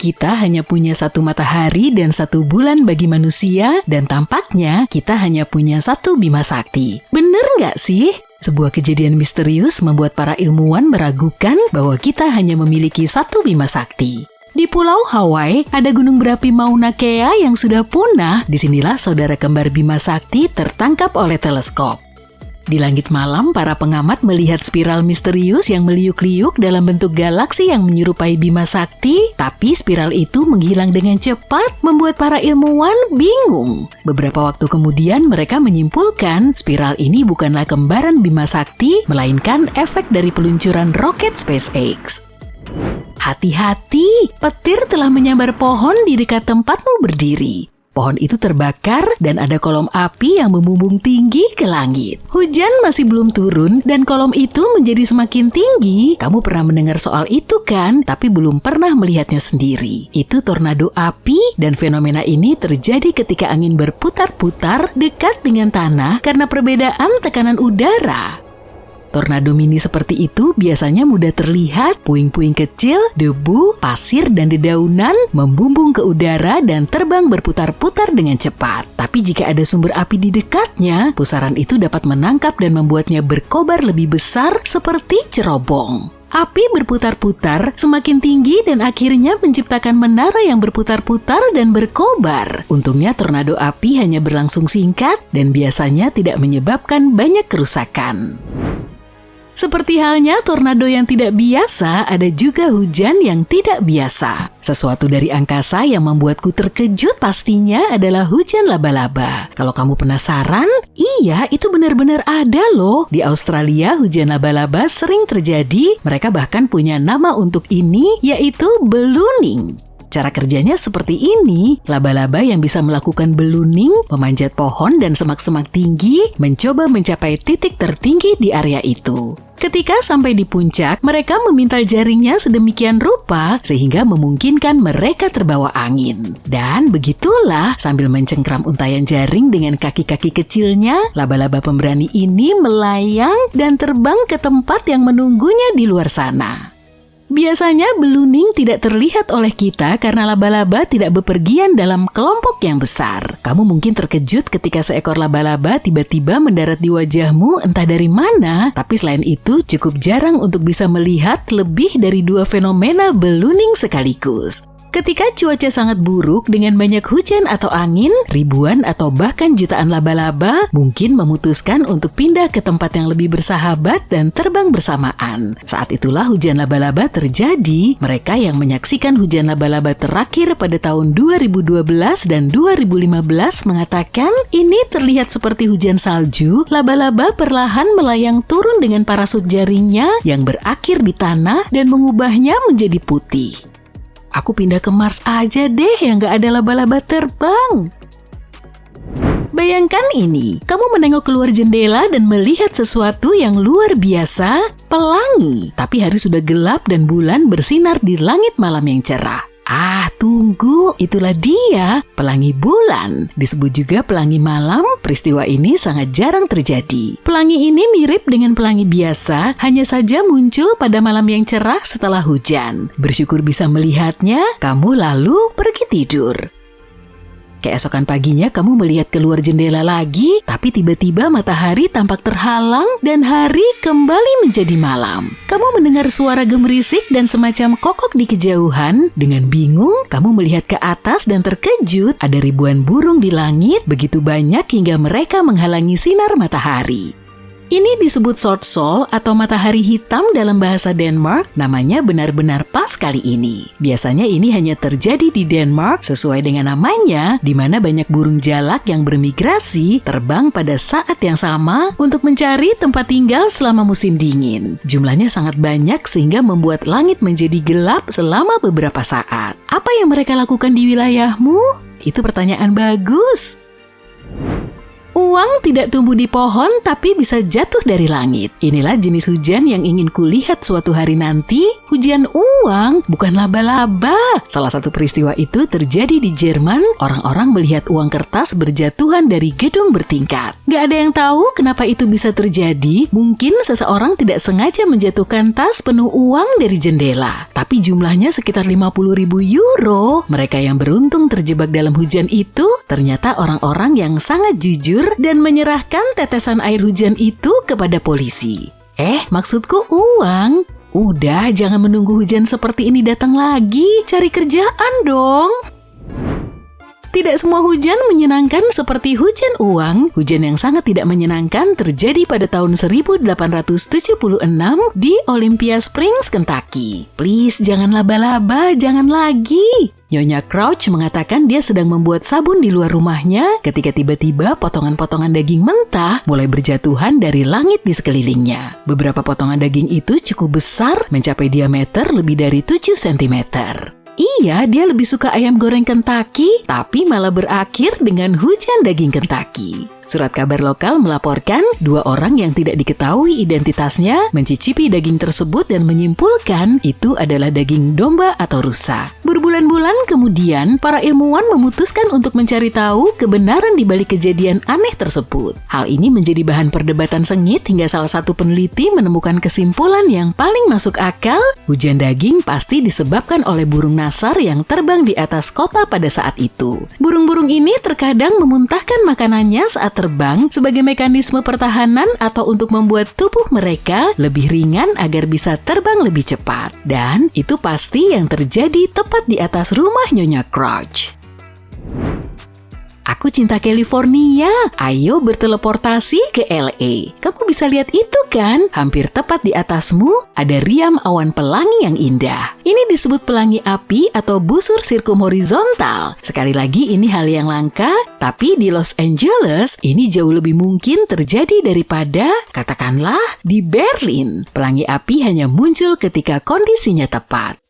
Kita hanya punya satu matahari dan satu bulan bagi manusia, dan tampaknya kita hanya punya satu Bima Sakti. Bener nggak sih? Sebuah kejadian misterius membuat para ilmuwan meragukan bahwa kita hanya memiliki satu Bima Sakti. Di Pulau Hawaii, ada gunung berapi Mauna Kea yang sudah punah. Disinilah saudara kembar Bima Sakti tertangkap oleh teleskop. Di langit malam, para pengamat melihat spiral misterius yang meliuk-liuk dalam bentuk galaksi yang menyerupai Bima Sakti, tapi spiral itu menghilang dengan cepat, membuat para ilmuwan bingung. Beberapa waktu kemudian, mereka menyimpulkan spiral ini bukanlah kembaran Bima Sakti, melainkan efek dari peluncuran roket SpaceX. Hati-hati, petir telah menyambar pohon di dekat tempatmu berdiri. Pohon itu terbakar dan ada kolom api yang membumbung tinggi ke langit. Hujan masih belum turun dan kolom itu menjadi semakin tinggi. Kamu pernah mendengar soal itu kan? Tapi belum pernah melihatnya sendiri. Itu tornado api dan fenomena ini terjadi ketika angin berputar-putar dekat dengan tanah karena perbedaan tekanan udara. Tornado mini seperti itu biasanya mudah terlihat, puing-puing kecil, debu, pasir, dan dedaunan membumbung ke udara dan terbang berputar-putar dengan cepat. Tapi jika ada sumber api di dekatnya, pusaran itu dapat menangkap dan membuatnya berkobar lebih besar seperti cerobong. Api berputar-putar semakin tinggi dan akhirnya menciptakan menara yang berputar-putar dan berkobar. Untungnya tornado api hanya berlangsung singkat dan biasanya tidak menyebabkan banyak kerusakan. Seperti halnya tornado yang tidak biasa, ada juga hujan yang tidak biasa. Sesuatu dari angkasa yang membuatku terkejut pastinya adalah hujan laba-laba. Kalau kamu penasaran, iya itu benar-benar ada loh. Di Australia hujan laba-laba sering terjadi, mereka bahkan punya nama untuk ini, yaitu ballooning. Cara kerjanya seperti ini, laba-laba yang bisa melakukan ballooning, memanjat pohon dan semak-semak tinggi, mencoba mencapai titik tertinggi di area itu. Ketika sampai di puncak, mereka memintal jaringnya sedemikian rupa sehingga memungkinkan mereka terbawa angin. Dan begitulah, sambil mencengkram untayan jaring dengan kaki-kaki kecilnya, laba-laba pemberani ini melayang dan terbang ke tempat yang menunggunya di luar sana. Biasanya ballooning tidak terlihat oleh kita karena laba-laba tidak bepergian dalam kelompok yang besar. Kamu mungkin terkejut ketika seekor laba-laba tiba-tiba mendarat di wajahmu entah dari mana, tapi selain itu cukup jarang untuk bisa melihat lebih dari 2 fenomena ballooning sekaligus. Ketika cuaca sangat buruk dengan banyak hujan atau angin, ribuan atau bahkan jutaan laba-laba mungkin memutuskan untuk pindah ke tempat yang lebih bersahabat dan terbang bersamaan. Saat itulah hujan laba-laba terjadi. Mereka yang menyaksikan hujan laba-laba terakhir pada tahun 2012 dan 2015 mengatakan ini terlihat seperti hujan salju. Laba-laba perlahan melayang turun dengan parasut jaringnya yang berakhir di tanah dan mengubahnya menjadi putih. Aku pindah ke Mars aja deh yang gak ada laba-laba terbang. Bayangkan ini, kamu menengok keluar jendela dan melihat sesuatu yang luar biasa, pelangi. Tapi hari sudah gelap dan bulan bersinar di langit malam yang cerah. Tunggu, itulah dia, pelangi bulan. Disebut juga pelangi malam, peristiwa ini sangat jarang terjadi. Pelangi ini mirip dengan pelangi biasa, hanya saja muncul pada malam yang cerah setelah hujan. Bersyukur bisa melihatnya, kamu lalu pergi tidur. Keesokan paginya kamu melihat keluar jendela lagi, tapi tiba-tiba matahari tampak terhalang dan hari kembali menjadi malam. Kamu mendengar suara gemerisik dan semacam kokok di kejauhan. Dengan bingung, kamu melihat ke atas dan terkejut. Ada ribuan burung di langit, begitu banyak hingga mereka menghalangi sinar matahari. Ini disebut Sword Sol atau matahari hitam dalam bahasa Denmark. Namanya benar-benar pas kali ini. Biasanya ini hanya terjadi di Denmark sesuai dengan namanya, di mana banyak burung jalak yang bermigrasi terbang pada saat yang sama untuk mencari tempat tinggal selama musim dingin. Jumlahnya sangat banyak sehingga membuat langit menjadi gelap selama beberapa saat. Apa yang mereka lakukan di wilayahmu? Itu pertanyaan bagus. Uang tidak tumbuh di pohon tapi bisa jatuh dari langit. Inilah jenis hujan yang ingin kulihat suatu hari nanti. Hujan uang, bukan laba-laba. Salah satu peristiwa itu terjadi di Jerman. Orang-orang melihat uang kertas berjatuhan dari gedung bertingkat. Gak ada yang tahu kenapa itu bisa terjadi. Mungkin seseorang tidak sengaja menjatuhkan tas penuh uang dari jendela. Tapi jumlahnya sekitar 50.000 euro. Mereka yang beruntung terjebak dalam hujan itu ternyata orang-orang yang sangat jujur dan menyerahkan tetesan air hujan itu kepada polisi. Maksudku uang. Udah, jangan menunggu hujan seperti ini datang lagi. Cari kerjaan dong. Tidak semua hujan menyenangkan seperti hujan uang. Hujan yang sangat tidak menyenangkan terjadi pada tahun 1876 di Olympia Springs, Kentucky. Please, jangan laba-laba, jangan lagi. Nyonya Crouch mengatakan dia sedang membuat sabun di luar rumahnya ketika tiba-tiba potongan-potongan daging mentah mulai berjatuhan dari langit di sekelilingnya. Beberapa potongan daging itu cukup besar, mencapai diameter lebih dari 7 cm. Iya, dia lebih suka ayam goreng Kentucky, tapi malah berakhir dengan hujan daging Kentucky. Surat kabar lokal melaporkan 2 orang yang tidak diketahui identitasnya mencicipi daging tersebut dan menyimpulkan itu adalah daging domba atau rusa. Berbulan-bulan kemudian, para ilmuwan memutuskan untuk mencari tahu kebenaran di balik kejadian aneh tersebut. Hal ini menjadi bahan perdebatan sengit hingga salah satu peneliti menemukan kesimpulan yang paling masuk akal. Hujan daging pasti disebabkan oleh burung nasar yang terbang di atas kota pada saat itu. Burung-burung ini terkadang memuntahkan makanannya saat terbang sebagai mekanisme pertahanan atau untuk membuat tubuh mereka lebih ringan agar bisa terbang lebih cepat. Dan itu pasti yang terjadi tepat di atas rumah Nyonya Crouch. Aku cinta California. Ayo berteleportasi ke LA. Kamu bisa lihat itu kan? Hampir tepat di atasmu ada riam awan pelangi yang indah. Ini disebut pelangi api atau busur sirkum horizontal. Sekali lagi ini hal yang langka, tapi di Los Angeles ini jauh lebih mungkin terjadi daripada katakanlah di Berlin. Pelangi api hanya muncul ketika kondisinya tepat.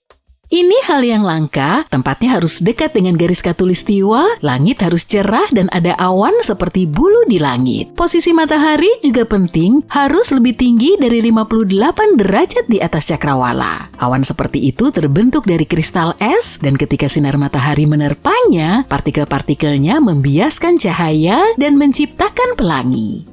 Ini hal yang langka, tempatnya harus dekat dengan garis khatulistiwa, langit harus cerah dan ada awan seperti bulu di langit. Posisi matahari juga penting, harus lebih tinggi dari 58 derajat di atas cakrawala. Awan seperti itu terbentuk dari kristal es dan ketika sinar matahari menerpanya, partikel-partikelnya membiaskan cahaya dan menciptakan pelangi.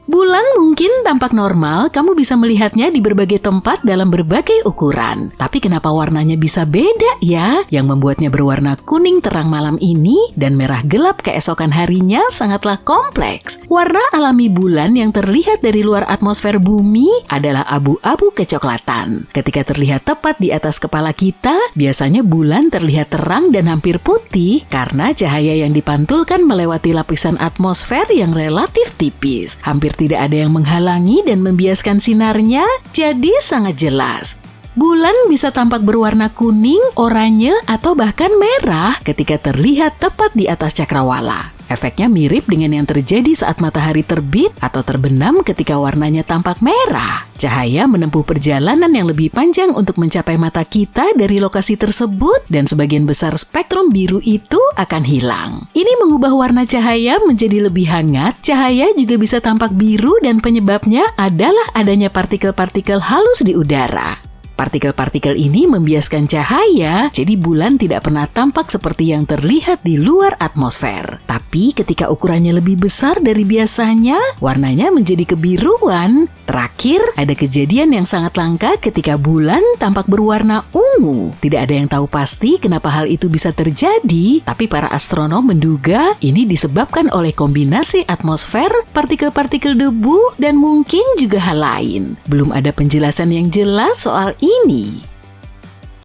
Bulan mungkin tampak normal, kamu bisa melihatnya di berbagai tempat dalam berbagai ukuran. Tapi kenapa warnanya bisa beda ya? Yang membuatnya berwarna kuning terang malam ini dan merah gelap keesokan harinya sangatlah kompleks. Warna alami bulan yang terlihat dari luar atmosfer bumi adalah abu-abu kecoklatan. Ketika terlihat tepat di atas kepala kita, biasanya bulan terlihat terang dan hampir putih karena cahaya yang dipantulkan melewati lapisan atmosfer yang relatif tipis. Hampir tidak ada yang menghalangi dan membiaskan sinarnya, jadi sangat jelas. Bulan bisa tampak berwarna kuning, oranye, atau bahkan merah ketika terlihat tepat di atas cakrawala. Efeknya mirip dengan yang terjadi saat matahari terbit atau terbenam ketika warnanya tampak merah. Cahaya menempuh perjalanan yang lebih panjang untuk mencapai mata kita dari lokasi tersebut dan sebagian besar spektrum biru itu akan hilang. Ini mengubah warna cahaya menjadi lebih hangat. Cahaya juga bisa tampak biru dan penyebabnya adalah adanya partikel-partikel halus di udara. Partikel-partikel ini membiaskan cahaya, jadi bulan tidak pernah tampak seperti yang terlihat di luar atmosfer. Tapi ketika ukurannya lebih besar dari biasanya, warnanya menjadi kebiruan. Terakhir, ada kejadian yang sangat langka ketika bulan tampak berwarna ungu. Tidak ada yang tahu pasti kenapa hal itu bisa terjadi, tapi para astronom menduga ini disebabkan oleh kombinasi atmosfer, partikel-partikel debu, dan mungkin juga hal lain. Belum ada penjelasan yang jelas soal ini.